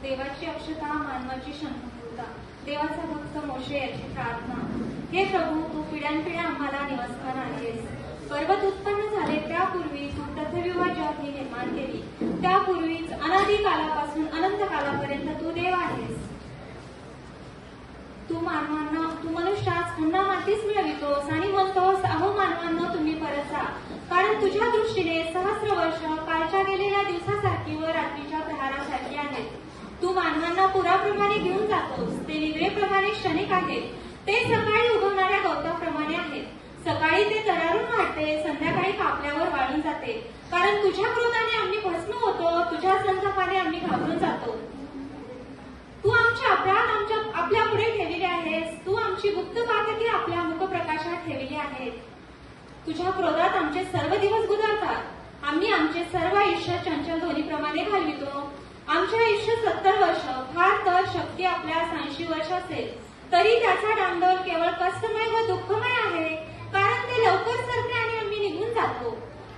देवाची अक्षता, मानवाची शांतता, देवाचा भक्त मोशे याची प्रार्थना. हे प्रभू, तू पिढ्यानपिढ्या आम्हाला निवासस्थान आहेस. पर्वत उत्पन्न झाले त्यापूर्वी तू पृथ्वीवर जग निर्माण केली. त्यापूर्वीच अनादी कालापासून अनंत कालापर्यंत तू देव आहेस. तू मनुष्यास पुन्हा मातीच मिळवितोस आणि म्हणतोस, अहो मानवांनो, तुम्ही परत जा, कारण तुझ्या दृष्टीने सहस्र वर्ष कालच्या गेलेल्या दिवसासारखी व रात्रीच्या प्रहारासारखी आहेत. तू मानवांना पुराप्रमाणे घेऊन जातोस. ते निद्रेप्रमाणे क्षणिक आहेत. ते सकाळी उगवणाऱ्या गवताप्रमाणे आहेत. सकाळी ते तरारून वाढते, संध्याकाळी कापल्यावर वाळून जाते. कारण तुझ्या क्रोधाने आम्ही भस्म होतो, तुझ्या संतापाने आम्ही घाबरून जातो. तू आमचे अपराध आपल्या पुढे ठेवले आहेस. तू आमची गुप्त पातकी आपल्या मुखप्रकाशात ठेवली आहेत. तुझ्या क्रोधात आमचे सर्व दिवस गुजारतात. आम्ही आमचे सर्व आयुष्य चंचल ध्वनीप्रमाणे घालवितो. आमचे आयुष्य 70 वर्ष, फार तर शक्ती आपल्यास 80 वर्ष असेल, तरी त्याचा डांडोल केवळ कष्टमय व दुःखमय आहे, कारण ते लवकर सरते आणि आम्ही निघून जातो.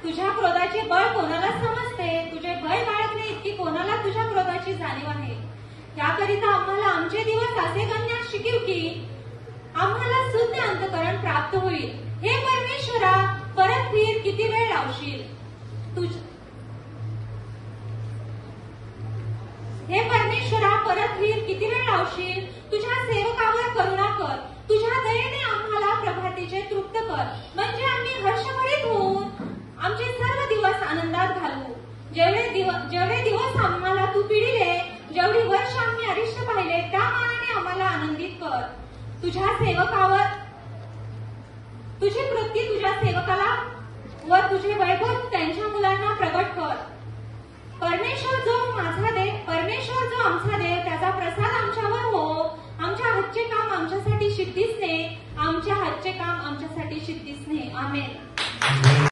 तुझ्या क्रोधाचे बळ कोणाला समजते? तुझे भय बाळगणे इतकी कोणाला तुझ्या क्रोधाची जाणीव आहे? याकरिता आम्हाला आमचे दिवस असे गणण्यास शिकीव की आम्हाला शुद्ध अंतःकरण प्राप्त होईल. हे परमेश्वरा, परत फिर किती वेळ लावशील? हे परमेश्वरा, परत फिर किती वेळ लावशील? तुझ्या सेवकावर करुणा कर. तुझ्या दयेने आम्हाला प्रभातीचे तृप्त कर, म्हणजे आम्ही हर्षभरीत होऊन आमचे सर्व दिवस आनंदात घालू. जेवढे दिवस आम्हाला तू पिढीले, जेवढी वर्ष आम्ही अरिष्ट पाहिले, त्या मानाने आम्हाला आनंदित कर. तुझ्या सेवकावर तुझी कृती तुझ्या सेवकाला व तुझे वैभव त्यांच्या मुलांना प्रगट कर. परमेश्वर जो आमचा देव, त्याचा प्रसाद आमच्यावर हो. आमच्या हातचे काम आमच्यासाठी सिद्धीच ने. आमच्या हातचे काम आमच्यासाठी सिद्धीच ने. आमेन.